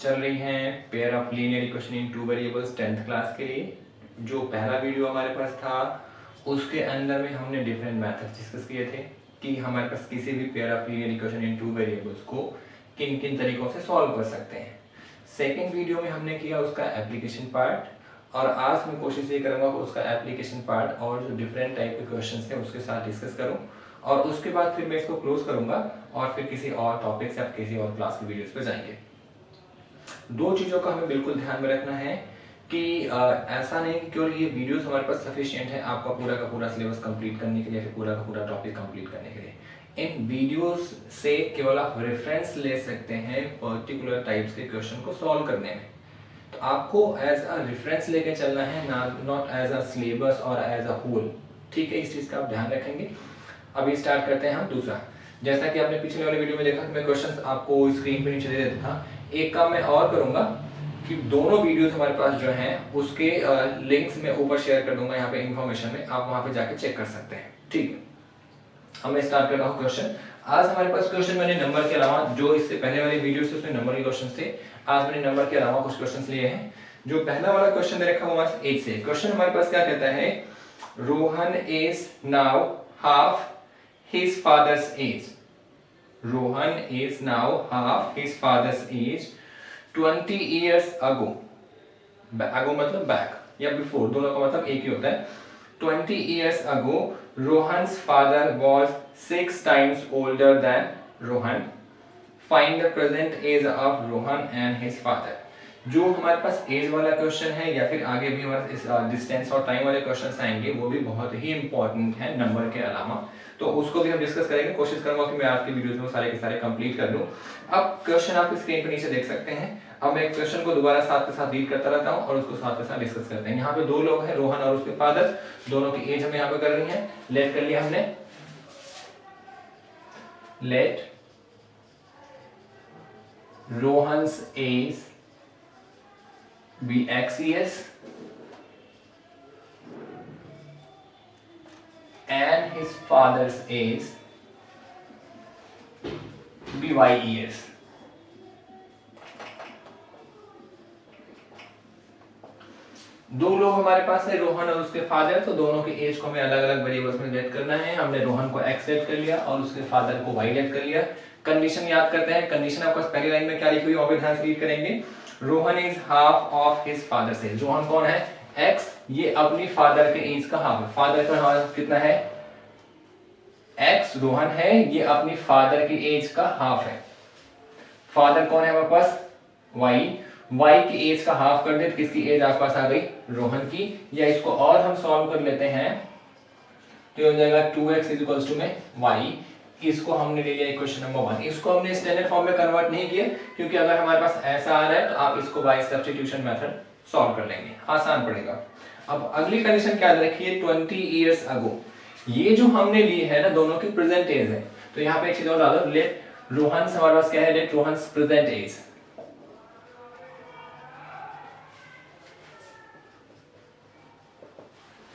चल रही हैं pair of linear equation in two variables 10th class के लिए। जो पहला वीडियो हमारे पास था उसके अंदर में हमने डिफरेंट मेथड्स डिस्कस किए थे कि हमारे पास किसी भी pair of linear equation in two variables को किन किन तरीकों से सॉल्व कर सकते हैं। सेकेंड वीडियो में हमने किया उसका एप्लीकेशन पार्ट, और आज मैं कोशिश ये करूँगा कि उसका एप्लीकेशन पार्ट और जो डिफरेंट टाइप के क्वेश्चन हैं उसके साथ डिस्कस करूँ, और उसके बाद फिर मैं इसको क्लोज करूँगा और फिर किसी और टॉपिक से आप किसी और क्लास की वीडियोस पे जाएंगे। दो चीज़ों का हमें बिल्कुल ध्यान में रखना है कि ऐसा नहीं कि केवल ये वीडियोस हमारे पास सफिशिएंट है आपका पूरा का पूरा सिलेबस कंप्लीट करने के लिए, फिर पूरा का पूरा टॉपिक कंप्लीट करने के लिए। इन वीडियोस से केवल आप रेफरेंस ले सकते हैं पर्टिकुलर टाइप्स के क्वेश्चन को सॉल्व करने में। तो आपको एज अ रेफरेंस लेके चलना है, नॉट एज अ सिलेबस और एज अ होल। ठीक है, इस चीज़ का आप ध्यान रखेंगे। अभी स्टार्ट करते हैं हम दूसरा। जैसा कि आपने पिछले वाले वीडियो में देखा कि मैं क्वेश्चंस आपको स्क्रीन पे नीचे दे देता था। एक काम मैं और करूंगा कि दोनों वीडियोस हमारे पास जो हैं उसके लिंक्स मैं ऊपर शेयर कर दूंगा यहाँ पे इन्फॉर्मेशन में, आप वहाँ पे जाके चेक कर सकते हैं। ठीक है, अब मैं स्टार्ट कर रहा हूँ क्वेश्चन। आज हमारे पास क्वेश्चन मैंने नंबर के अलावा, जो इससे पहले वाले वीडियो से उसमें नंबर के क्वेश्चन थे, आज मैंने नंबर के अलावा कुछ क्वेश्चन लिए हैं। जो पहला वाला क्वेश्चन दे रखा है वो हमारे 8 से। क्वेश्चन हमारे पास क्या कहता है, Rohan is now half his father's age. Rohan is now half his father's age 20 years ago. Ago मतलब back या before, दोनों का मतलब एक ही होता है। 20 years ago, Rohan's father was 6 times older than Rohan. Find the present age of Rohan and his father. जो हमारे पास एज वाला क्वेश्चन है या फिर आगे भी हमारे डिस्टेंस और टाइम वाले क्वेश्चन आएंगे, वो भी बहुत ही इंपॉर्टेंट है नंबर के अलावा, तो उसको भी हम डिस्कस करेंगे। कोशिश करूंगा कि मैं आज की वीडियोस में सारे के सारे कंप्लीट कर लूं। अब क्वेश्चन आप स्क्रीन पर नीचे देख सकते हैं। अब मैं क्वेश्चन को दोबारा साथ के साथ रीड करता रहता हूं और उसको साथ के साथ डिस्कस करते हैं। यहाँ पे दो लोग हैं, रोहन और उसके फादर, दोनों की एज हमें यहाँ पे करनी है। लेट कर लिया हमने, let Rohan's age be x years and his father's age be y years. दो लोग हमारे पास है, रोहन और उसके फादर, तो दोनों की एज को हमें अलग अलग वेरिएबल्स में लेट करना है। हमने रोहन को x लेट कर लिया और उसके फादर को y लेट कर लिया। कंडीशन याद करते हैं। कंडीशन आपको पहली लाइन में क्या लिखी हुई है वहां पे ध्यान से रीड करेंगे। Rohan is half of his father's age. Rohan कौन है, x, ये अपनी फादर के एज का हाफ है। फादर का हाफ कितना है, x, रोहन है, ये अपनी फादर की एज का हाफ है। फादर कौन है हमारे पास, y की एज का हाफ कर दे, किसकी एज आपके पास आ गई, रोहन की। या इसको और हम सॉल्व कर लेते हैं तो हो जाएगा 2x इक्वल्स टू में y। इसको हमने ले लिया इक्वेशन नंबर 1। इसको हमने स्टैंडर्ड फॉर्म में कन्वर्ट नहीं किया क्योंकि अगर हमारे पास ऐसा आ रहा है तो आप इसको बाय सब्स्टिट्यूशन मेथड सॉल्व कर लेंगे, आसान पड़ेगा। अब अगली कंडीशन क्या रखिए, 20 इयर्स अगो। ये जो हमने ली है ना, दोनों की प्रेजेंट एज है, तो यहाँ पे एक चीज और डालो, लेट रोहन, हमारे पास क्या है, लेट रोहन्स प्रेजेंट एज।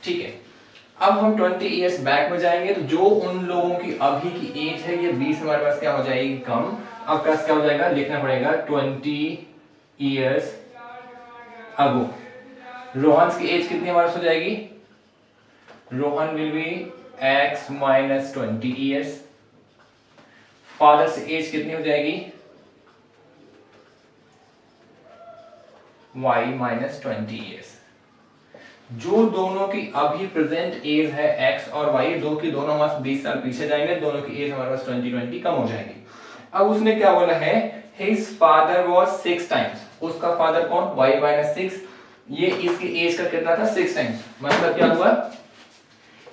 ठीक है, अब हम 20 इयर्स बैक में जाएंगे, तो जो उन लोगों की अभी की एज है ये 20 हमारे पास क्या हो जाएगी, कम। अब पास क्या हो जाएगा, लिखना पड़ेगा 20 इयर्स अगो। रोहन की एज कितनी हमारे पास हो जाएगी, Rohan will be x minus 20 years. Father से एज कितनी हो जाएगी, y माइनस 20 इयर्स। जो दोनों की अभी प्रेजेंट एज है x और y, दो की दोनों हमारे 20 साल पीछे जाएंगे, दोनों की एज हमारे पास 20 कम हो जाएगी। अब उसने क्या बोला है, his father was 6 times, उसका फादर कौन, y माइनस 6, ये इसकी एज का कितना था, 6 टाइम्स। मतलब क्या हुआ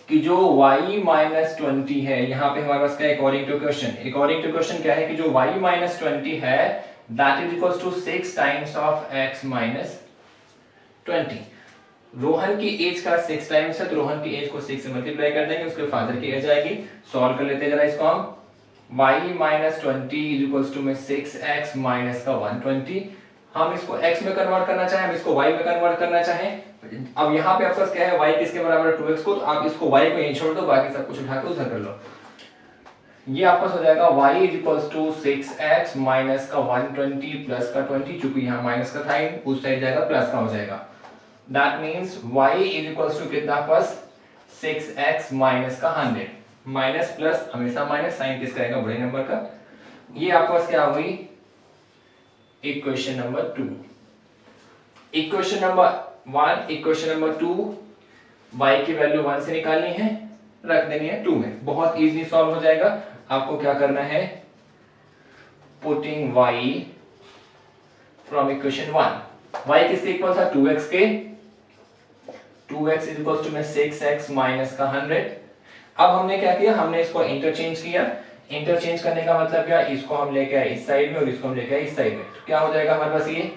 कि जो y माइनस 20 है, यहाँ पे हमारे पास क्या, अकॉर्डिंग टू क्वेश्चन क्या है कि जो y माइनस 20 है that is equals to 6 times of x minus 20। Rohan की एज का 6 टाइम्स है, तो रोहन की एज को 6 से मल्टीप्लाई कर देंगे, उसके फादर की एज आएगी। सॉल्व कर लेते हैं जरा इसको हम। y minus 20 is equals to में 6x माइनस का 120। हम इसको x में कन्वर्ट करना चाहें, हम इसको y में कन्वर्ट करना चाहें। अब यहाँ पे आपके पास क्या है, y किसके बराबर है, 2x को, तो आप इसको y को यहीं छोड़ दो, बाकी सब कुछ उठा के उधर कर लो। ये आपका हो जाएगा y is equals to 6x minus का 120 प्लस का 20, चूंकि यहाँ माइनस का था उस साइड जाएगा प्लस का हो जाएगा। That means y is equals to कितना पास 6x माइनस का 100, माइनस प्लस हमेशा माइनस, साइन किस करेगा बड़े नंबर का। ये आपके पास क्या हुई equation number 2। Equation number 1, equation number 2, y की वैल्यू 1 से निकालनी है, रख देनी है 2 में, बहुत इजीली सॉल्व हो जाएगा। आपको क्या करना है, putting y from equation 1, y किसके इक्वल था 2x के, 2x इज इक्वल टू में 6x माइनस का 100। अब हमने क्या किया, हमने इसको इंटरचेंज किया। इंटरचेंज करने का मतलब क्या, इसको हम लेके आए इस साइड में और इसको हम लेके आए इस साइड में, तो क्या हो जाएगा हमारे पास ये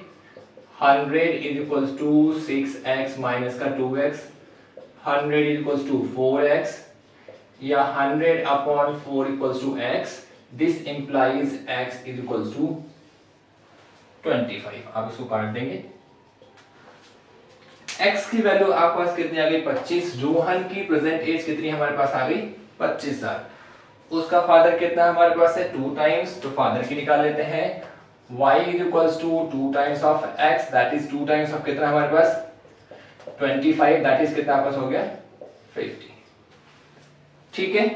100 is equal to 6x minus का 2x, 100 is equal to 4x, या 100 upon 4 equals to x, this implies x is equals to 25। आप इसको काट देंगे, x की वैल्यू आपके पास कितनी आ गई 25, रोहन की प्रेजेंट एज कितनी हमारे पास आ गई 25 साल, उसका फादर कितना हमारे पास है 2 टाइम्स, तो फादर की निकाल लेते हैं, y is equals to 2 times of x, that is 2 times of कितना हमारे पास 25, दैट इज कितना आपस हो गया 50। ठीक है,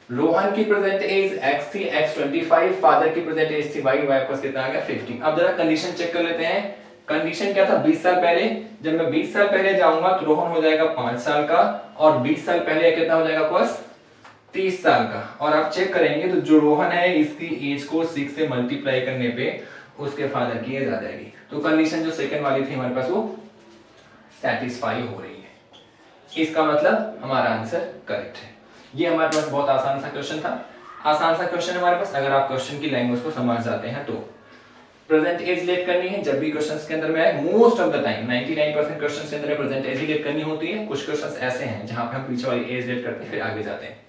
रोहन की प्रेजेंट एज x थी, x 25, फादर की प्रेजेंट एज थी y, y पास कितना आ गया 50। अब जरा कंडीशन चेक कर लेते हैं। कंडीशन क्या था 20 साल पहले, जब मैं 20 साल पहले जाऊंगा तो रोहन हो जाएगा 5 साल का, और 20 साल पहले कितना हो जाएगा पास 30 साल का। और आप चेक करेंगे तो जो रोहन है इसकी एज को 6 से मल्टीप्लाई करने पे उसके फादर की एज आ जाएगी। तो कंडीशन जो सेकंड वाली थी हमारे पास वो सेटिस्फाई हो रही है, इसका मतलब हमारा आंसर करेक्ट है। ये हमारे पास बहुत आसान सा क्वेश्चन था, आसान सा क्वेश्चन हमारे पास, अगर आप क्वेश्चन की लैंग्वेज को समझ जाते हैं तो। प्रेजेंट एज लेट करनी है जब भी क्वेश्चंस के अंदर में आए, most of the time 99% questions के अंदर प्रेजेंट एज ही लेट करनी होती है। कुछ क्वेश्चंस ऐसे हैं जहां पे हम पीछे वाली एज लेट करते हैं फिर आगे जाते हैं।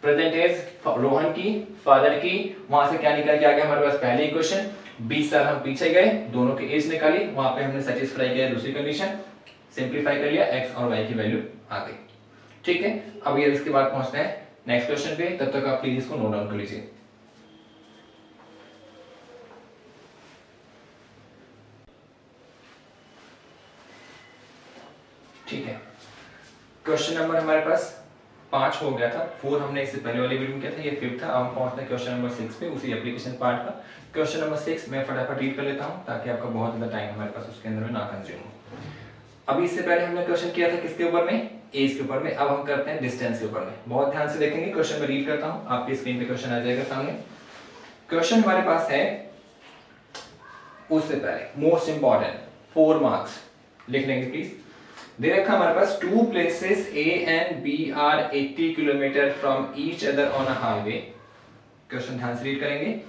प्रेजेंट एज रोहन की, फादर की, वहां से क्या निकल के आ गया हमारे पास पहले इक्वेशन, 20 साल हम पीछे गए, दोनों की एज निकाली, वहां पे हमने सेटिस्फाई किया दूसरी कंडीशन, सिंपलीफाई कर लिया, x और y की वैल्यू आ गई। ठीक है, अब ये इसके बाद पहुंचते हैं नेक्स्ट क्वेश्चन पे, तब तक आप प्लीज इसको नोट डाउन कर लीजिए। ठीक है, क्वेश्चन नंबर हमारे पास 5 हो गया था, 4 हमने इससे पहले वाली वीडियो में किया था, ये 5th था। अब हम पहुंचते हैं क्वेश्चन नंबर 6 पे, उसी एप्लीकेशन पार्ट का। क्वेश्चन नंबर 6 मैं फटाफट रीड कर लेता हूं ताकि आपका बहुत ज्यादा टाइम हमारे पास उसके अंदर में ना कंज्यूम हो। अभी इससे पहले हमने क्वेश्चन किया था किसके ऊपर में, एज के ऊपर में, अब हम करते हैं डिस्टेंस के ऊपर में। बहुत ध्यान से देखेंगे, क्वेश्चन में रीड करता हूं, आपकी स्क्रीन पे क्वेश्चन आ जाएगा सामने। क्वेश्चन हमारे पास है, उससे पहले मोस्ट इंपॉर्टेंट 4 मार्क्स लिख लेंगे प्लीज। दे रखा हमारे पास 2 places A and B are 80 kilometre from each other on a highway. Question ध्यान से रीड करेंगे।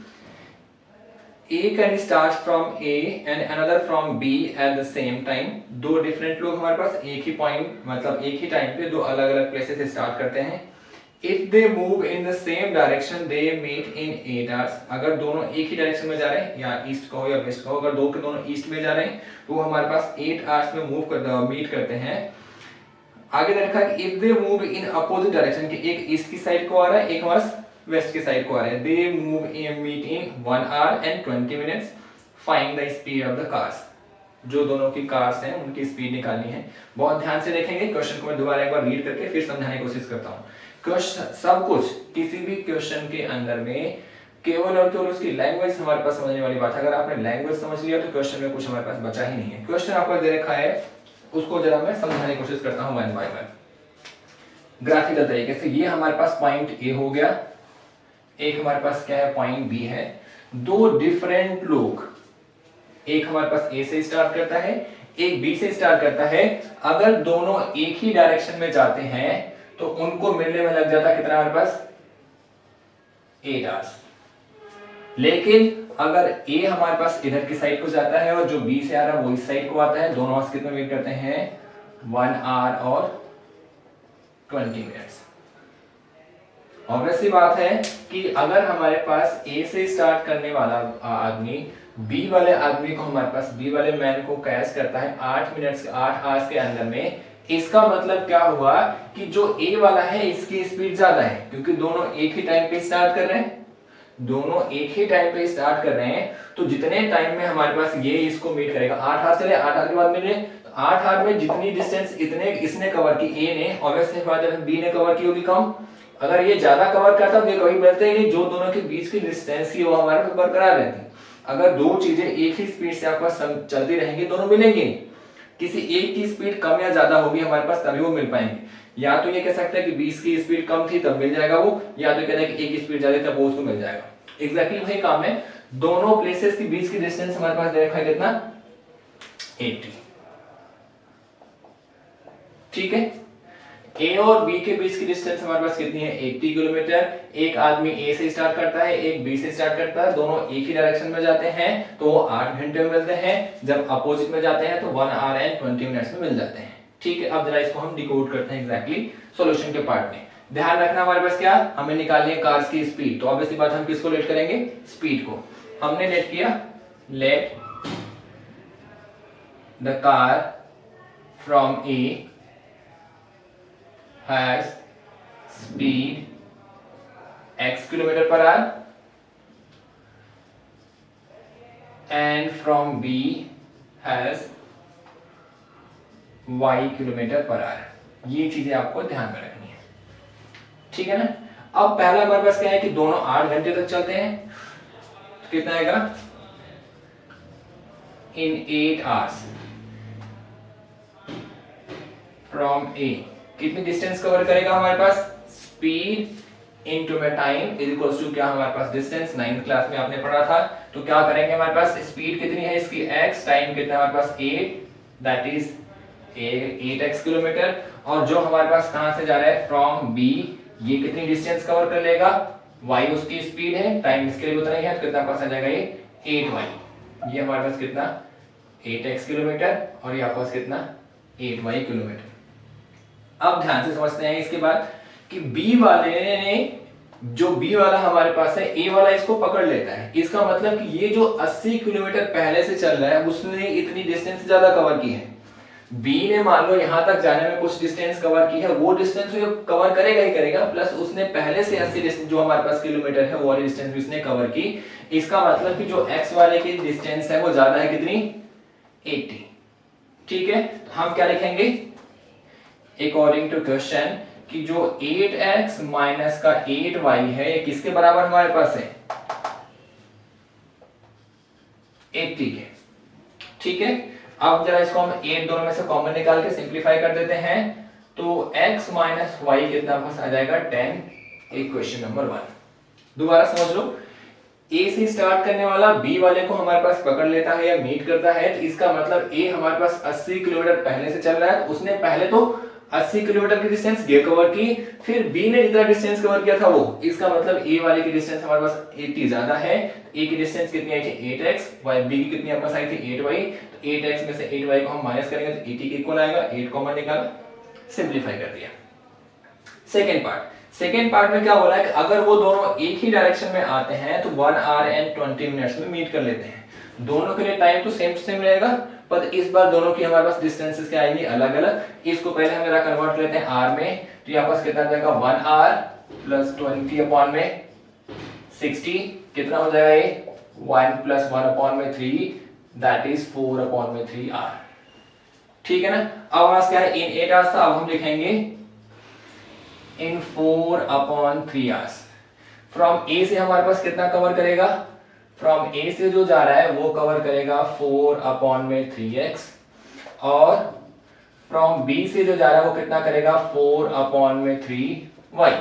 A can start from A and another from B at the same time। दो different लोग हमारे पास एक ही पॉइंट मतलब एक ही टाइम पे दो अलग अलग प्लेसेस से स्टार्ट करते हैं। If they move in the same direction they meet in 8 hours। अगर दोनों एक ही डायरेक्शन में जा रहे हैं, या ईस्ट का हो या वेस्ट का हो, अगर दो के दोनों ईस्ट में जा रहे हैं तो वो हमारे पास 8 hours में मीट करते हैं। आगे देखा कि if they move in opposite direction, कि एक ईस्ट की साइड को आ रहा है एक हमारा वेस्ट की साइड को आ रहा है, they move meet in 1 hour and 20 minutes। Find the speed of the cars. जो दोनों की कार्स हैं उनकी स्पीड निकालनी है। बहुत ध्यान से देखेंगे, क्वेश्चन को मैं दोबारा एक बार रीड करके फिर समझाने की कोशिश करता हूँ। क्वेश्चन सब कुछ किसी भी क्वेश्चन के अंदर में केवल और केवल उसकी लैंग्वेज हमारे पास समझने वाली बात है। अगर आपने लैंग्वेज समझ लिया तो क्वेश्चन में कुछ हमारे पास बचा ही नहीं है। क्वेश्चन आपको दे रखा है, उसको जरा मैं समझाने की कोशिश करता हूँ वन बाय वन ग्राफिकल तरीके से। ये हमारे पास पॉइंट ए हो गया, एक हमारे पास क्या है पॉइंट बी है। दो डिफरेंट लोग, एक हमारे पास ए से स्टार्ट करता है, एक बी से स्टार्ट करता है। अगर दोनों एक ही डायरेक्शन में जाते हैं तो उनको मिलने में लग जाता कितना हमारे पास 8 hours। लेकिन अगर ए हमारे पास इधर की साइड को जाता है और जो बी से आ रहा है वो इस साइड को आता है, दोनों कितने वेट करते हैं 1 hour और 20 minutes। ऑब्वियस सी बात है कि अगर हमारे पास ए से स्टार्ट करने वाला आदमी बी वाले मैन को कैच करता है 8 hours के अंदर में, इसका मतलब क्या हुआ कि जो ए वाला है इसकी स्पीड ज्यादा है, क्योंकि दोनों एक ही टाइम पे स्टार्ट कर रहे हैं, दोनों एक ही टाइम पे स्टार्ट कर रहे हैं। तो जितने टाइम में हमारे पास ये इसको मीट करेगा, 8 आर चले, 8 आर के बाद मिले, तो 8 आर में जितनी डिस्टेंस इतने इसने कवर की ए ने, ऑब्वियसली बात है बी ने कवर की होगी कम। अगर ये ज्यादा कवर करता तो ये कभी मिलते ही नहीं, जो दोनों के बीच की डिस्टेंस की वो हमारे पास बरकरार रहती। अगर दो चीजें एक ही स्पीड से आपके पास चलती रहेंगी, दोनों मिलेंगी नहीं, किसी एक की स्पीड कम या ज्यादा होगी हमारे पास तभी वो मिल पाएंगे। या तो ये कह सकते हैं कि 20 की स्पीड कम थी तब मिल जाएगा वो, या तो कहते हैं कि 1 की स्पीड ज्यादा तब वो उसको मिल जाएगा। एग्जैक्टली वही काम है, दोनों प्लेसेस के बीच की डिस्टेंस हमारे पास दे रखा है कितना, 80। ठीक है, ए और बी के बीच की डिस्टेंस हमारे पास कितनी है, 80 किलोमीटर। एक आदमी ए से स्टार्ट करता है, एक बी से स्टार्ट करता है, दोनों एक ही डायरेक्शन में जाते हैं तो वो 8 घंटे में मिलते हैं। जब अपोजिट में जाते हैं तो 1 आवर एंड 20 मिनट्स में मिल जाते हैं। ठीक है, अब जरा इसको हम डिकोड करते हैं एग्जैक्टली सॉल्यूशन के पार्ट में। ध्यान रखना हमारे पास क्या, हमें निकालनी है कार्स की स्पीड, तो ऑब्वियसली बात हम किसको लेट करेंगे, स्पीड को। हमने लेट किया, let the car from A has speed x kilometer per hour and from B has y kilometer per hour। ये चीजें आपको ध्यान में रखनी है, ठीक है ना। अब पहला हमारे पास क्या है कि दोनों 8 घंटे तक चलते हैं, तो कितना आएगा, in 8 hours from A कितनी डिस्टेंस कवर करेगा हमारे पास, स्पीड इनटू में टाइम इज इक्वल्स टू क्या हमारे पास डिस्टेंस, 9th क्लास में आपने पढ़ा था। तो क्या करेंगे, हमारे पास स्पीड कितनी है इसकी x, टाइम कितना हमारे पास 8, दैट इज 8x किलोमीटर। और जो हमारे पास कहां से जा रहा है, फ्रॉम B, ये कितनी डिस्टेंस कवर कर लेगा, y उसकी स्पीड है, टाइम इसके लिए उतना ही है, तो कितना पास आ जाएगा ये 8y। ये हमारे पास कितना 8x किलोमीटर और ये आपके पास कितना 8y किलोमीटर। अब ध्यान से समझते हैं इसके बाद कि बी वाले ने, जो बी वाला हमारे पास है, ए वाला इसको पकड़ लेता है। इसका मतलब कि ये जो 80 किलोमीटर पहले से चल रहा है उसने इतनी डिस्टेंस ज्यादा कवर की है। बी ने मान लो यहां तक जाने में कुछ डिस्टेंस कवर की है, वो डिस्टेंस वो कवर करेगा ही करेगा, प्लस उसने पहले से 80 डिस्टेंस जो हमारे पास किलोमीटर है वो वाली डिस्टेंस भी उसने कवर की। इसका मतलब कि जो एक्स वाले की डिस्टेंस है वो ज्यादा है, कितनी, 80। ठीक है, तो हम क्या लिखेंगे, अकॉर्डिंग टू क्वेश्चन कि जो 8x माइनस का 8y है ये किसके बराबर हमारे पास है, 80 के। ठीक है, अब जरा इसको हम 8 दोनों में से कॉमन निकाल के सिंप्लीफाई कर देते हैं, तो x माइनस वाई कितना पास आ जाएगा 10। इक्वेशन नंबर 1 दोबारा समझ लो, A से स्टार्ट करने वाला B वाले को हमारे पास पकड़ लेता है या मीट करता है, तो इसका मतलब A हमारे पास 80 किलोमीटर पहले से चल रहा है, तो उसने पहले तो 80 किलोमीटर की डिस्टेंस ये कवर की, फिर B ने जितना डिस्टेंस कवर किया था वो, इसका मतलब A वाले की डिस्टेंस हमारे पास 80 ज्यादा है। A की डिस्टेंस कितनी आई थी 8x, B की कितनी आपके पास आई थी 8y, तो 8x में से 8y को हम माइनस करेंगे तो 80 के इक्वल आएगा, 8 कॉमन निकाला, सिंपलीफाई कर दिया। सेकेंड पार्ट में क्या बोला है कि अगर वो दोनों एक ही डायरेक्शन में आते हैं तो 1 आवर एंड 20 मिनट्स में मीट कर लेते हैं। दोनों के लिए टाइम तो सेम रहेगा, पर इस बार दोनों की हमारे पास डिस्टेंसेस क्या आएंगी अलग अलग। इसको पहले हम जरा कन्वर्ट लेते हैं आर में, तो यहाँ पास कितना जाएगा 1 आवर प्लस 20 अपॉन में 60, कितना हो जाएगा ये 1 प्लस 1 अपॉन में 3, दैट इज 4 अपॉन में 3 आर। ठीक है ना, अब हमारे क्या है इन 8 आवर्स था, अब हम लिखेंगे इन 4 अपॉन 3 आवर्स। फ्रॉम ए से हमारे पास कितना कवर करेगा, फ्रॉम ए से जो जा रहा है वो कवर करेगा 4 अपॉन में 3x, और फ्रॉम बी से जो जा रहा है वो कितना करेगा 4 अपॉन में 3y।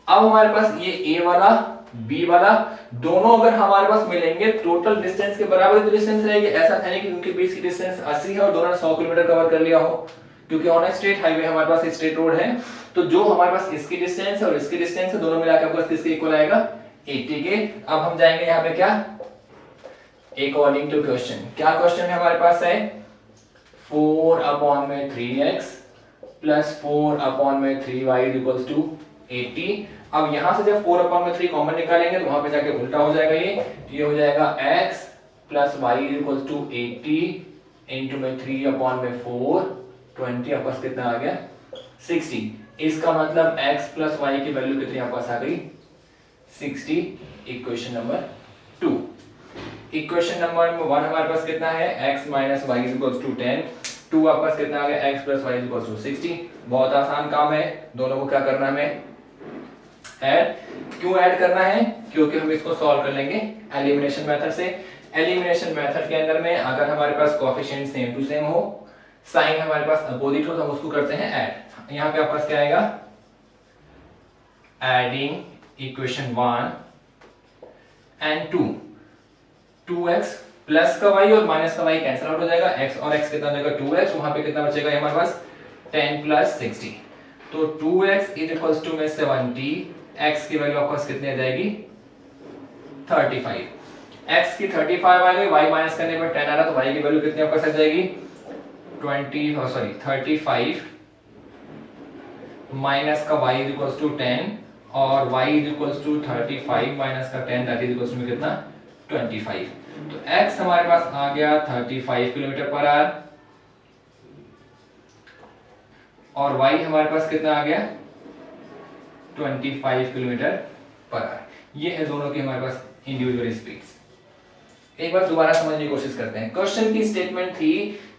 अब हमारे पास ये ए वाला बी वाला दोनों अगर हमारे पास मिलेंगे टोटल डिस्टेंस के बराबर डिस्टेंस रहेगी। ऐसा था नहीं कि उनके बीच की डिस्टेंस 80 है और दोनों ने 100 किलोमीटर कवर कर लिया हो, क्योंकि ऑन स्ट्रेट हाईवे हमारे पास स्ट्रेट रोड है, तो जो हमारे पास इसकी डिस्टेंस है और इसकी डिस्टेंस है दोनों मिलाकर आपको किसके इक्वल आएगा 80 के। अब हम जाएंगे यहाँ पे क्या, अकॉर्डिंग टू क्वेश्चन, क्या क्वेश्चन है हमारे पास है 4 अपॉन में 3x प्लस 4 अपॉन में 3y इक्वल्स टू 80। अब यहां से जब 4 अपॉन में 3 कॉमन निकालेंगे तो वहां पे जाके उल्टा हो जाएगा, ये हो जाएगा x plus y equals to 80 into में 3 अपॉन में 4 20 आपके पास कितना आ गया 60। इसका मतलब x प्लस वाई की वैल्यू कितनी आपके पास आ गई 60। Equation number 2। इक्वेशन नंबर 1 हमारे पास कितना है x minus y is equals to 10। 2 आपके पास कितना आ गया x plus y is equals to 60। बहुत आसान काम है, दोनों को क्या करना है हमें ऐड। क्यों ऐड करना है? क्योंकि हम इसको सॉल्व कर लेंगे एलिमिनेशन मेथड से। एलिमिनेशन मेथड के अंदर में अगर हमारे पास कोएफिशिएंट सेम टू सेम हो, साइन हमारे पास अपोजिट हो, तो हम उसको करते हैं ऐड। यहां पे आपके पास क्या आएगा adding equation 1 and 2, 2x plus का y और माइनस का y कैंसिल आउट हो जाएगा, x और x कितना हो जाएगा 2x, वहां पे कितना बचेगा हमारे पास 10 प्लस 60। तो 2x इज इक्वल्स टू में 70, x की वैल्यू आपको कितनी आ जाएगी 35। x की 35 आ गई, y माइनस करने पर 10 आ रहा, तो y की वैल्यू कितनी आपको आ जाएगी 35 माइनस का y इज इक्वल्स टू 10 और y is equals to 35 minus का 10 दैट इज इक्वल्स टू कितना 25। तो x हमारे पास आ गया 35 किलोमीटर पर आवर और y हमारे पास कितना आ गया 25 किलोमीटर पर आवर। ये है दोनों की हमारे पास इंडिविजुअल स्पीड्स। एक बार दोबारा समझने की कोशिश करते हैं। क्वेश्चन की स्टेटमेंट थी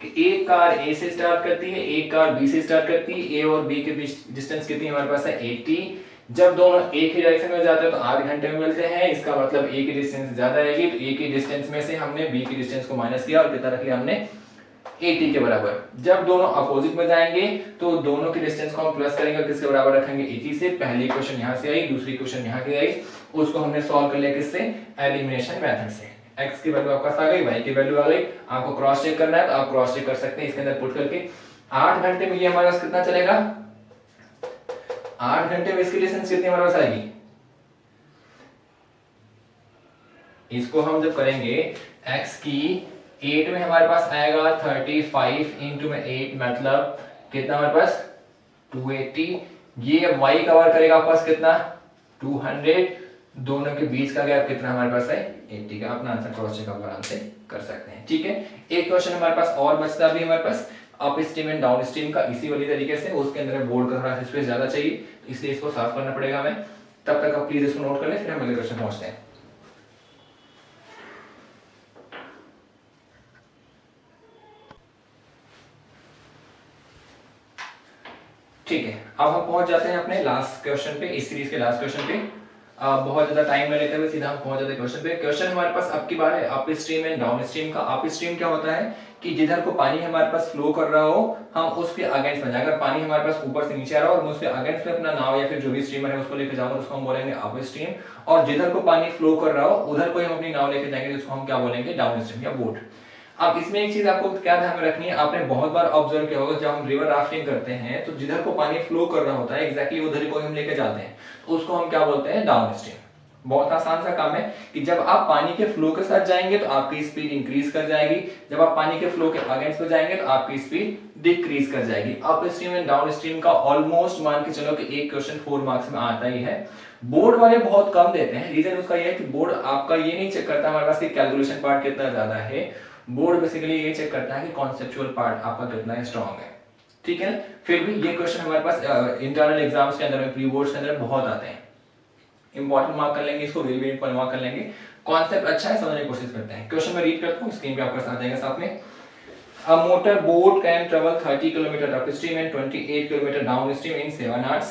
कि एक कार A से स्टार्ट करती है, एक कार B से स्टार्ट करती है, A और B के बीच डिस्टेंस कितनी हमारे पास है 80। जब दोनों एक ही डायरेक्शन में जाते हैं तो आधे घंटे में मिलते हैं, इसका मतलब A की डिस्टेंस ज्यादा आएगी, तो A की डिस्टेंस में से हमने B की डिस्टेंस को माइनस किया और कितना रख लिया हमने 80 के बराबर। जब दोनों अपोजिट में जाएंगे तो दोनों की डिस्टेंस को हम प्लस करेंगे, किसके बराबर रखेंगे 80 से। पहली इक्वेशन यहां से आई, दूसरी इक्वेशन यहां की आई, उसको हमने सॉल्व कर लिया किससे एलिमिनेशन मेथड से। x की वैल्यू आपका आ गई, y की वैल्यू आ गई। आपको क्रॉस चेक करना है तो आप क्रॉस चेक कर सकते हैं इसके अंदर पुट करके। 8 घंटे में ये हमारे पास कितना चलेगा 8 घंटे में इसकी डिस्टेंस कितनी हमारे पास आएगी, इसको हम जब करेंगे x की 8 में हमारे पास आएगा 35 इंटू में 8 मतलब कितना हमारे पास 280। ये y कवर करेगा आपके पास कितना 200। दोनों के बीच का गैप कितना हमारे पास है 80 का। अपना आंसर क्रॉस चेक आप आराम से कर सकते हैं। ठीक है, एक क्वेश्चन हमारे पास और बचता भी हमारे पास upstream and downstream का, इसी वाली तरीके से। उसके अंदर बोर्ड का थोड़ा स्पेस ज्यादा चाहिए, इसलिए इसको साफ करना पड़ेगा हमें। तब तक आप प्लीज इसको नोट कर लें, फिर हम अगले क्वेश्चन पहुंचते हैं। ठीक है, अब हम पहुंच जाते हैं अपने लास्ट क्वेश्चन पे, इस सीरीज के लास्ट क्वेश्चन पे। बहुत ज्यादा टाइम न लेते हुए सीधा हम पहुंच जाते हैं क्वेश्चन पे। क्वेश्चन हमारे पास अब की बार है up stream and downstream का। अप स्ट्रीम क्या होता है कि जिधर को पानी हमारे पास फ्लो कर रहा हो हम उसके अगेंस्ट में जाए। अगर पानी हमारे पास ऊपर से नीचे आ रहा हो और मैं उसके अगेंस्ट में अपना नाव या फिर जो भी स्ट्रीमर है उसको लेकर जाऊंगा, उसको हम बोलेंगे अप स्ट्रीम। और जिधर को पानी फ्लो कर रहा हो उधर को हम अपनी नाव लेकर जाएंगे, जिसको हम क्या बोलेंगे डाउन स्ट्रीम या बोट। अब इसमें एक चीज आपको क्या ध्यान में रखनी है, आपने बहुत बार ऑब्जर्व किया होगा जब हम रिवर राफ्टिंग करते हैं तो जिधर को पानी फ्लो कर रहा होता है एग्जैक्टली उधर को हम लेके जाते हैं, तो उसको हम क्या बोलते हैं डाउन स्ट्रीम। बहुत आसान सा काम है कि जब आप पानी के फ्लो के साथ जाएंगे तो आपकी स्पीड इंक्रीज कर जाएगी, जब आप पानी के फ्लो के अगेंस्ट में जाएंगे तो आपकी स्पीड डिक्रीज कर जाएगी। Up stream and downstream का ऑलमोस्ट मान के चलो कि एक क्वेश्चन 4 मार्क्स में आता ही है। बोर्ड वाले बहुत कम देते हैं, रीजन उसका यह है कि बोर्ड आपका ये नहीं चेक करता हमारे पास कि कैलकुलेशन पार्ट कितना ज्यादा है। बोर्ड बेसिकली ये चेक करता है कि कॉन्सेप्चुअल पार्ट आपका कितना स्ट्रांग है। ठीक है, फिर भी ये क्वेश्चन हमारे पास इंटरनल एग्जाम्स के अंदर में, प्री बोर्ड्स के अंदर बहुत आते हैं। इंपॉर्टेंट मार्क कर लेंगे इसको, वेरी इंपॉर्टेंट मार्क कर लेंगे। कॉन्सेप्ट अच्छा है, समझने की कोशिश करते हैं। क्वेश्चन में रीड करता हूं, स्क्रीन पे आपके साथ आ जाएगा साथ में। A motor boat can travel 30 km upstream and 28 km downstream in 7 hours.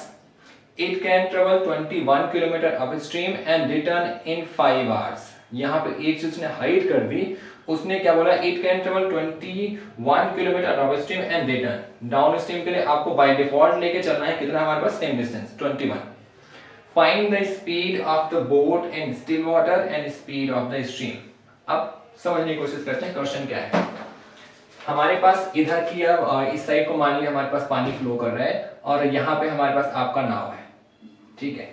It can travel 21 km upstream and return in 5 hours. यहाँ पे एक चीज उसने हाइड कर दी, उसने क्या बोला it can travel 21 km upstream and return. Downstream के लिए आपको बाय डिफॉल्ट लेके चलना है कितना हमारे पास same distance 21. Find the speed of the boat in still water and speed of the stream. अब समझने की कोशिश करते हैं क्वेश्चन क्या है। हमारे पास इधर की अब इस साइड को मान लिया हमारे पास पानी फ्लो कर रहा है और यहाँ पे हमारे पास आपका नाव है। ठीक है,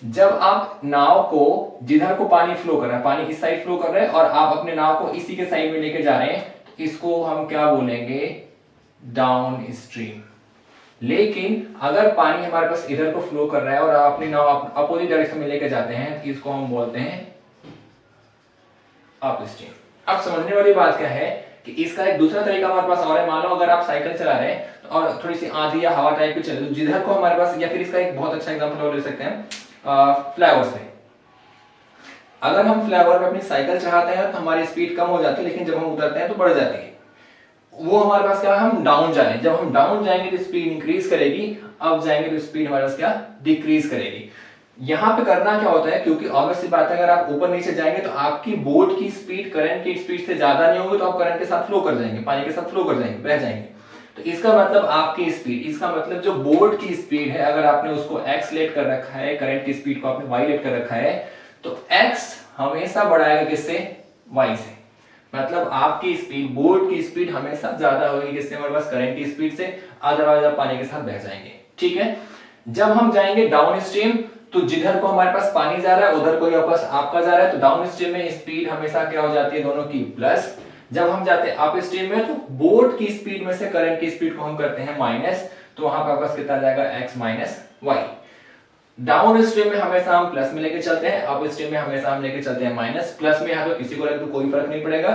जब आप नाव को जिधर को पानी फ्लो कर रहा है, पानी इस साइड फ्लो कर रहा है और आप अपने नाव को इसी के साइड में लेके जा रहे हैं, इसको हम क्या बोलेंगे डाउन स्ट्रीम। लेकिन अगर पानी हमारे पास इधर को फ्लो कर रहा है और आप अपनी नाव अपोजिट डायरेक्शन में लेके जाते हैं तो इसको हम बोलते हैं अप स्ट्रीम। अब समझने वाली बात क्या है कि इसका एक दूसरा तरीका हमारे पास और है। मान लो अगर आप साइकिल चला रहे हैं और थोड़ी सी आंधी या हवा टाइप की चल रही है, तो जिधर को हमारे पास, या फिर इसका एक बहुत अच्छा एग्जांपल और ले सकते हैं फ्लाईओवर पे। अगर हम फ्लाईओवर पे अपनी साइकिल चलाते हैं तो हमारी स्पीड कम हो जाती है, लेकिन जब हम उतरते हैं तो बढ़ जाती है। वो हमारे पास क्या है, हम डाउन जा रहे हैं, जब हम डाउन जाएंगे तो स्पीड इंक्रीज करेगी, अप जाएंगे तो स्पीड हमारे पास क्या डिक्रीज करेगी। यहाँ पे करना क्या होता है, क्योंकि ऑब्वियस सी बात है अगर आप ऊपर नीचे जाएंगे तो आपकी बोट की स्पीड करंट की स्पीड से ज्यादा नहीं होगी, तो आप करंट के साथ फ्लो कर जाएंगे, पानी के साथ फ्लो कर जाएंगे, बह जाएंगे। तो इसका मतलब आपकी स्पीड, इसका मतलब जो बोट की स्पीड है, अगर आपने उसको x लेट कर रखा है, करंट की स्पीड को आपने y लेट कर रखा है, तो x हमेशा बढ़ाएगा किससे, y से। मतलब आपकी स्पीड, बोट की स्पीड हमेशा ज्यादा होगी किससे, हमारे पास करंट की स्पीड से, अदरवाइज आप पानी के साथ बह जाएंगे। ठीक है, जब हम जाएंगे डाउन स्ट्रीम, तो जिधर को हमारे पास पानी जा रहा है उधर को वापस आपका जा रहा है, तो डाउन स्ट्रीम में स्पीड हमेशा क्या हो जाती है, दोनों की प्लस। जब हम जाते हैं अप स्ट्रीम में, तो बोट की स्पीड में से करंट की स्पीड को हम करते हैं माइनस, तो वहां पर आपका कितना जाएगा, x minus y. Downstream में हमेशा हम प्लस में लेके चलते हैं, अप स्ट्रीम में हमेशा हम लेके चलते हैं माइनस। प्लस में यहाँ तो किसी को लगे तो कोई फर्क नहीं पड़ेगा,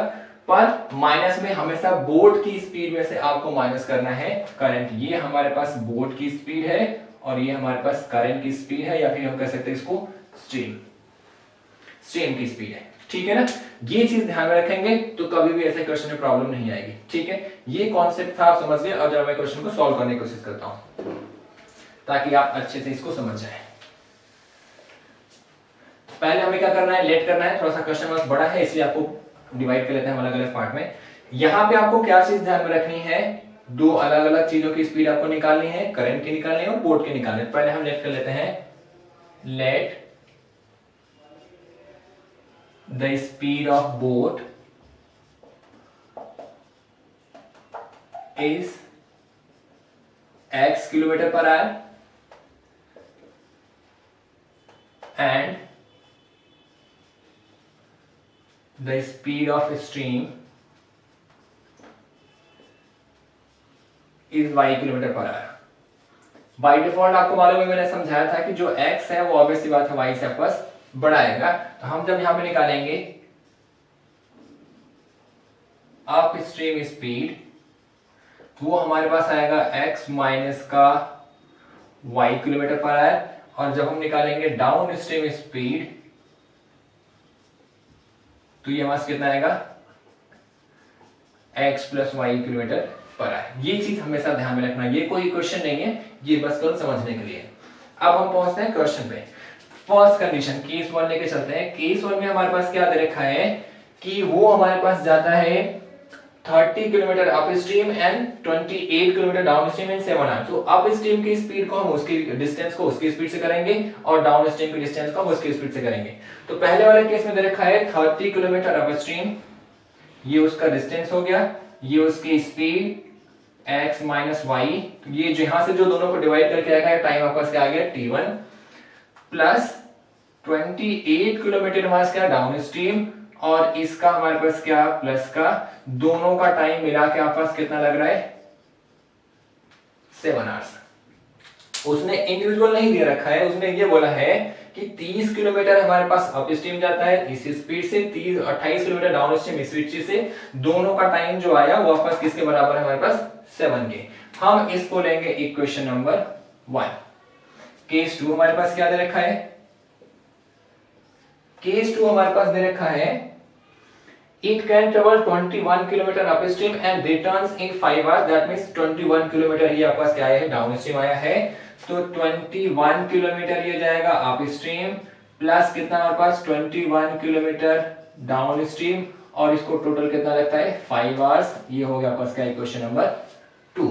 पर माइनस में हमेशा बोट की स्पीड में से आपको माइनस करना है करंट। ये हमारे पास बोट की स्पीड है और ये हमारे पास करंट की स्पीड है, या फिर हम कह सकते हैं इसको स्ट्रीम की स्पीड है। ठीक है ना, ये चीज ध्यान में रखेंगे तो कभी भी ऐसे क्वेश्चन में प्रॉब्लम नहीं आएगी। ठीक है, ये कॉन्सेप्ट था, आप समझ गए। अब जब मैं क्वेश्चन को सॉल्व करने की कोशिश करता हूं ताकि आप अच्छे से इसको समझ जाएं। पहले हमें क्या करना है, लेट करना है। थोड़ा सा क्वेश्चन बड़ा है इसलिए आपको डिवाइड कर लेते हैं अलग अलग पार्ट में। यहाँ पे आपको क्या चीज ध्यान में रखनी है, दो अलग अलग चीजों की स्पीड आपको निकालनी है, करंट की निकालनी है और बोट की निकालनी है। पहले हम लेट कर लेते हैं, let the speed of boat is x kilometre per our and the speed of stream is y kilometre per our. By default आपको मालूम है, मैंने समझाया था कि जो x है वो ऑब्वियस सी बात है y से आपस बढ़ाएगा। तो हम जब यहां पे निकालेंगे अप स्ट्रीम स्पीड, वो हमारे पास आएगा x माइनस का y किलोमीटर पर आवर, और जब हम निकालेंगे डाउन स्ट्रीम स्पीड तो ये हमारा कितना आएगा, x plus y kilometre per hour. ये चीज हमेशा ध्यान में रखना, ये कोई क्वेश्चन नहीं है, ये बस कल समझने के लिए। अब हम पहुंचते हैं क्वेश्चन पे। फर्स्ट कंडीशन केस 1 लेके चलते हैं। केस 1 में हमारे पास क्या दे रखा है कि वो हमारे पास जाता है 30 kilometre up stream and 28 kilometre down stream in 7 hours. तो अप स्ट्रीम की स्पीड को हम उसकी डिस्टेंस को उसकी स्पीड से करेंगे और डाउन स्ट्रीम की डिस्टेंस को हम उसकी स्पीड से करेंगे। तो पहले वाले केस में दे रखा है 30 किलोमीटर अप स्ट्रीम, ये उसका डिस्टेंस हो गया, ये उसकी स्पीड x माइनस वाई। ये जहां से जो दोनों को डिवाइड करके आएगा टाइम आपका क्या आ गया t1 प्लस 28 किलोमीटर हमारे क्या डाउन स्ट्रीम, और इसका हमारे पास क्या प्लस का, दोनों का टाइम मिला के आपके पास कितना लग रहा है 7 आवर्स। उसने इंडिविजुअल नहीं दे रखा है, उसने ये बोला है कि 30 किलोमीटर हमारे पास अप स्ट्रीम जाता है इस स्पीड से, 28 किलोमीटर डाउन स्ट्रीम इस स्पीड से, दोनों का टाइम जो आया वो आपके पास किसके बराबर है, हमारे पास 7 के। हम इसको लेंगे इक्वेशन नंबर 1। केस 2 हमारे पास क्या दे रखा है, केस 2 हमारे पास दे रखा है it can travel 21 kilometre up stream and returns in 5 hours, that means 21 kilometre ये आपके पास क्या आया है, डाउन स्ट्रीम आया है। तो 21 किलोमीटर ये जाएगा अप स्ट्रीम प्लस कितना हमारे पास 21 किलोमीटर डाउन स्ट्रीम, और इसको टोटल कितना लगता है 5 आवर्स। ये हो गया आपका क्या इक्वेशन नंबर 2।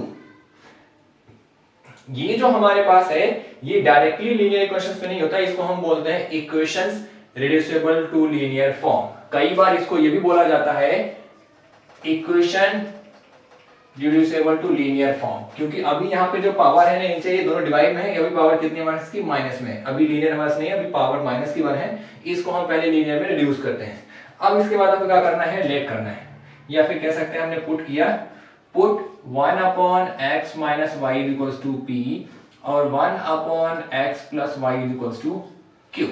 ये जो हमारे पास है ये डायरेक्टली लीनियर इक्वेशंस में नहीं होता, इसको हम बोलते हैं equations reducible to linear form. कई बार इसको ये भी बोला जाता है equation reducible to linear form, क्योंकि अभी यहाँ पे जो पावर है ना नीचे ये दोनों डिवाइड में है, अभी पावर कितनी हमारे की माइनस में, अभी लीनियर हमारे नहीं है, अभी पावर माइनस की 1 है। इसको हम पहले लीनियर में रिड्यूस करते हैं। अब इसके बाद आपको क्या करना है, लेट करना है, या फिर कह सकते हैं हमने पुट किया, put 1 upon x minus y equals to p और 1 upon x plus y equals to q।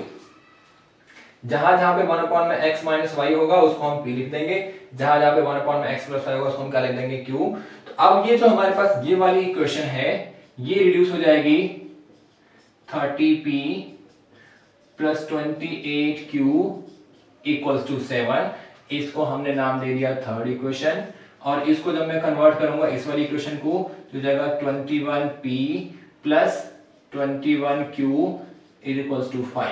जहां जहां पे 1 में x माइनस वाई होगा उसको हम p लिख देंगे, जहां जहां पे 1 में x प्लस वाई होगा उसको हम क्या लिख देंगे q। तो अब ये जो हमारे पास ये वाली इक्वेशन है ये रिड्यूस हो जाएगी 30p plus 28q equals to 7। इसको हमने नाम दे दिया थर्ड इक्वेशन, और इसको जब मैं कन्वर्ट करूंगा इस वाली इक्वेशन को तो जाएगा 21p plus 21q equals to 5।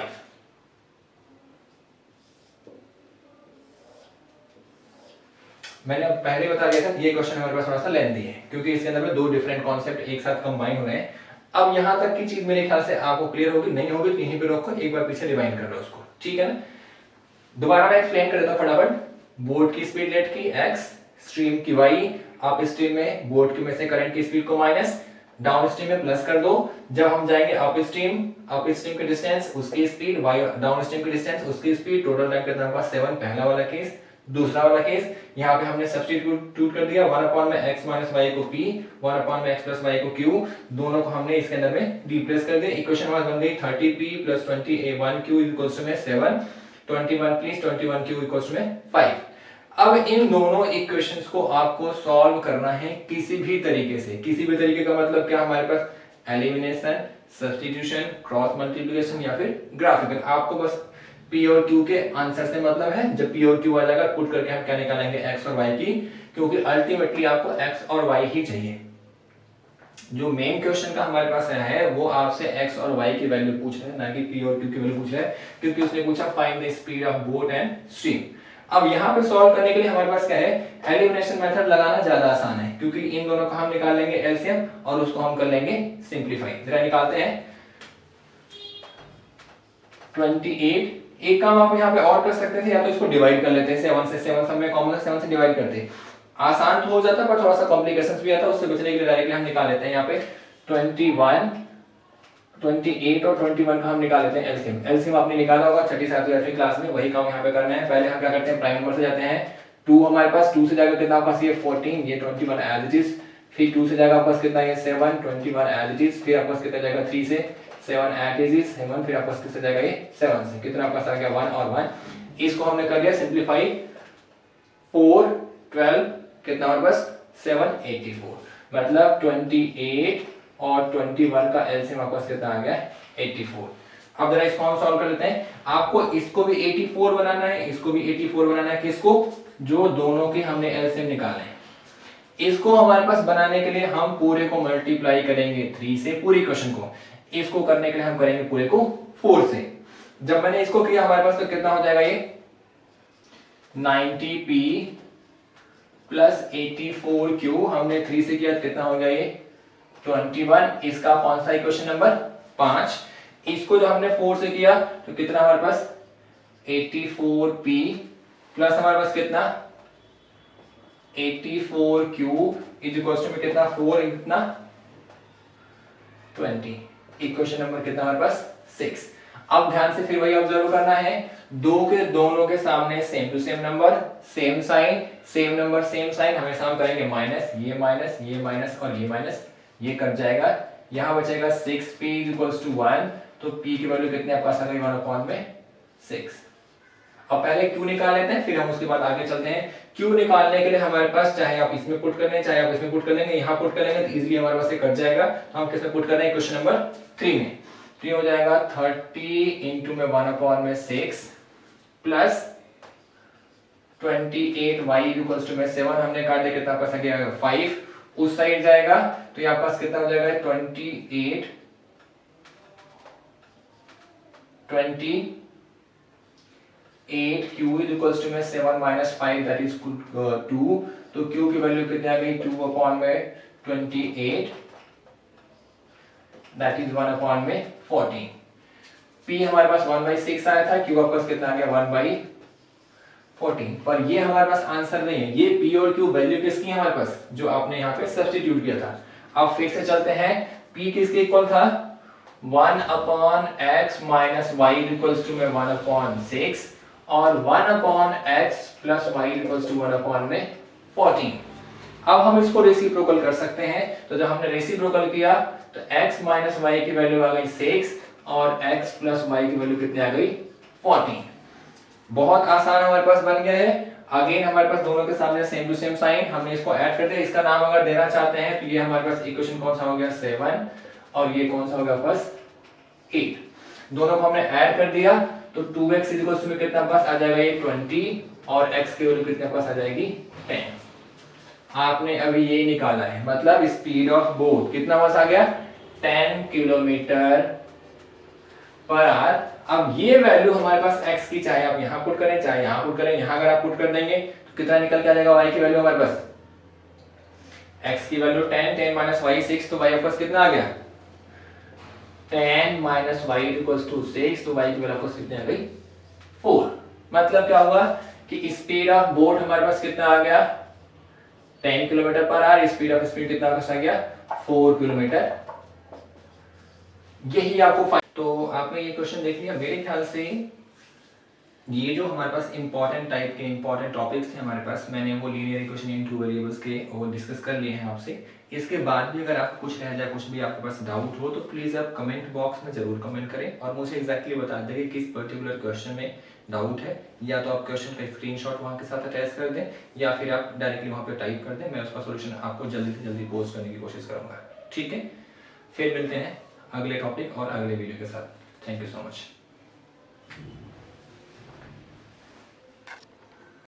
मैंने पहले बता दिया था ये क्वेश्चन हमारे पास थोड़ा सा लेंथी है क्योंकि इसके अंदर में दो डिफरेंट कॉन्सेप्ट एक साथ कंबाइन हो रहे हैं। अब यहां तक की चीज मेरे ख्याल से आपको क्लियर होगी, नहीं होगी तो यहीं पे रोको, एक बार पीछे रिवाइंड कर लो उसको, ठीक है ना। दोबारा मैं एक्सप्लेन कर देता हूं फटाफट। बोर्ड की स्पीड लेट की x, स्ट्रीम की y, आप स्ट्रीम में बोर्ड के में से करंट की स्पीड को माइनस, डाउन स्ट्रीम में प्लस कर दो। जब हम जाएंगे अप स्ट्रीम की डिस्टेंस उसकी स्पीड, y डाउन स्ट्रीम की डिस्टेंस उसकी स्पीड, टोटल टाइम कितना होगा 7 पहला वाला केस। दूसरा वाला केस यहाँ पे हमने सब्स्टिट्यूट कर दिया 1 में x माइनस वाई को p, 1 में x प्लस वाई को q, दोनों को हमने इसके अंदर में रिप्लेस कर दिया। इक्वेशन हमारी बन गई 30p plus 21q equals to 7, 21 plus 21q equals to 5। अब इन दोनों इक्वेशंस को आपको सॉल्व करना है किसी भी तरीके से। किसी भी तरीके का मतलब क्या, हमारे पास एलिमिनेशन, सब्स्टिट्यूशन, क्रॉस मल्टीप्लिकेशन या फिर ग्राफिकल। आपको बस P और Q के आंसर से मतलब है। जब P और Q आ जाएगा पुट करके हम क्या निकालेंगे x और y की, क्योंकि अल्टीमेटली आपको x और y ही चाहिए। जो मेन क्वेश्चन का हमारे पास है वो आपसे x और y की वैल्यू पूछ रहे हैं, ना कि P और Q की वैल्यू पूछ रहे हैं, क्योंकि उसने पूछा find the speed of boat and stream. अब यहाँ पे सॉल्व करने के लिए हमारे पास क्या है, एलिमिनेशन मेथड लगाना ज्यादा आसान है, क्योंकि इन दोनों का हम निकाल लेंगे एलसीएम और उसको हम कर लेंगे सिंप्लीफाई। जरा निकालते हैं 28। एक काम आप यहाँ पे और कर सकते थे, या तो इसको डिवाइड कर लेते हैं 7 से, 7 सब में कॉमन है 7 से डिवाइड करते, आसान तो हो जाता पर थोड़ा सा कॉम्प्लिकेशंस भी आता, उससे बचने के लिए डायरेक्टली हम निकाल लेते हैं यहाँ पे 21, 28 और 21 का हम निकाल लेते हैं एलसीएम। एलसीएम आपने निकाला होगा छठी सातवीं आठवीं क्लास में, वही काम यहाँ पे करना है। पहले हम क्या करते हैं, प्राइम नंबर से जाते हैं। 2 हमारे पास, 2 से जाकर कितना आपके पास ये 14, ये 21 एज इट इज। फिर 2 से जाएगा आपके पास कितना, ये 7, 21 एज इट इज। फिर आपके पास कितना जाएगा 3 से 7 एज इट इज 7। फिर आपके पास किससे जाएगा ये 7 से, कितना आपके पास आ गया 1 और 1। इसको हमने कर दिया सिंप्लीफाई, 4, 12 कितना हमारे पास 7, 84, मतलब 28 और 21 का एलसीएम आपको कितना आ गया 84। अब जरा इसको हम सॉल्व कर लेते हैं। आपको इसको भी 84 बनाना है, इसको भी 84 बनाना है। किसको, जो दोनों के हमने एलसीएम निकाले हैं। इसको हमारे पास बनाने के लिए हम पूरे को मल्टीप्लाई करेंगे 3 से, पूरी क्वेश्चन को। इसको करने के लिए हम करेंगे पूरे को 4 से। जब मैंने इसको किया हमारे पास तो कितना हो जाएगा ये 90p प्लस 84q, हमने 3 से किया कितना हो गया ये 21। इसका कौन सा इक्वेशन नंबर 5। इसको जो हमने 4 से किया तो कितना हमारे पास 84p प्लस हमारे पास कितना 84q इज इक्वल टू में कितना 4 कितना 20। इक्वेशन नंबर कितना हमारे पास 6। अब ध्यान से फिर वही ऑब्जर्व करना है, दो के दोनों के सामने same to same number, same sign, same number same sign. हमेशा हम करेंगे माइनस, ये माइनस, ये माइनस और ये माइनस, ये कट जाएगा। यहां बचेगा 6p इक्वल्स टू 1, तो p की वैल्यू कितने पास आ गई 1/6। अब पहले q निकाल लेते हैं, फिर हम उसके बाद आगे चलते हैं। q निकालने के लिए हमारे पास चाहे आप इसमें पुट कर लें, चाहे आप इसमें पुट कर लेंगे, यहां पुट कर लेंगे तो इजीली हमारे पास ये कट जाएगा। तो हम किसमें पुट कर रहे हैं, क्वेश्चन नंबर 3 में। तो ये हो जाएगा 30 इंटू में 1/6 प्लस 28y इक्वल्स टू में 7, हमने काट दिया कितना पास आ गया 5। उस साइड जाएगा तो यहाँ पास कितना हो जाएगा 28 q इक्वल्स टू में 7 माइनस 5 दैट इज 2। तो q की वैल्यू कितनी आ गई 2/28 दैट इज 1/14। p हमारे पास 1/6 आया था, q आपका कितना आ गया 1/14। पर ये हमारे पास आंसर नहीं है, ये p और q वैल्यू किसकी है हमारे पास, जो आपने यहाँ पे सब्स्टिट्यूट किया था। अब फिर से चलते हैं, p किसके इक्वल था 1/x minus y equals to में 1/6 और 1/x plus y equals to 1/14। अब हम इसको रेसिप्रोकल कर सकते हैं। तो जब हमने रेसिप्रोकल किया तो x माइनस वाई की वैल्यू आ गई 6 और x प्लस वाई की वैल्यू कितनी आ गई 14। बहुत आसान हमारे पास बन गया है। अगेन हमारे पास दोनों के सामने सेम टू सेम साइन, हमने इसको ऐड कर दिया। इसका नाम अगर देना चाहते हैं तो ये हमारे पास इक्वेशन कौन सा हो गया 7 और ये कौन सा हो गया बस 8। दोनों को हमने ऐड कर दिया तो 2x इक्वल्स में कितना पास आ जाएगा ये 20 और x की वैल्यू कितने पास आ जाएगी 10। आपने अभी ये निकाला है, मतलब स्पीड ऑफ बोट कितना पास आ गया 10 किलोमीटर पर आवर। अब ये वैल्यू हमारे पास x की, चाहे आप यहां पुट करें चाहे यहां पुट करें, यहां अगर आप पुट कर देंगे तो कितना निकल के आ जाएगा y की वैल्यू हमारे पास, x की वैल्यू 10, 10 माइनस y 6, तो y आपके पास कितना आ गया 10 माइनस y इक्वल्स टू 6, तो y की वैल्यू आपको कितनी आ गई 4। मतलब क्या हुआ कि स्पीड ऑफ बोट हमारे पास कितना आ गया 10 kilometre per our, speed of speed कितना आ गया 4 किलोमीटर। यही आपको तो आपने ये क्वेश्चन देख लिया। मेरे ख्याल से ये जो हमारे पास इंपॉर्टेंट टाइप के इंपॉर्टेंट टॉपिक्स थे हमारे पास, मैंने वो linear equation in two variables के वो डिस्कस कर लिए हैं आपसे। इसके बाद भी अगर आपको कुछ रह जाए, कुछ भी आपके पास डाउट हो, तो प्लीज़ आप कमेंट बॉक्स में ज़रूर कमेंट करें और मुझे एग्जैक्टली बता दें कि किस पर्टिकुलर क्वेश्चन में डाउट है। या तो आप क्वेश्चन का स्क्रीनशॉट वहाँ के साथ अटैच कर दें या फिर आप डायरेक्टली वहाँ पर टाइप कर दें, मैं उसका सोल्यूशन आपको जल्दी से जल्दी पोस्ट करने की कोशिश करूँगा। ठीक है, फिर मिलते हैं अगले टॉपिक और अगले वीडियो के साथ। Thank you so much.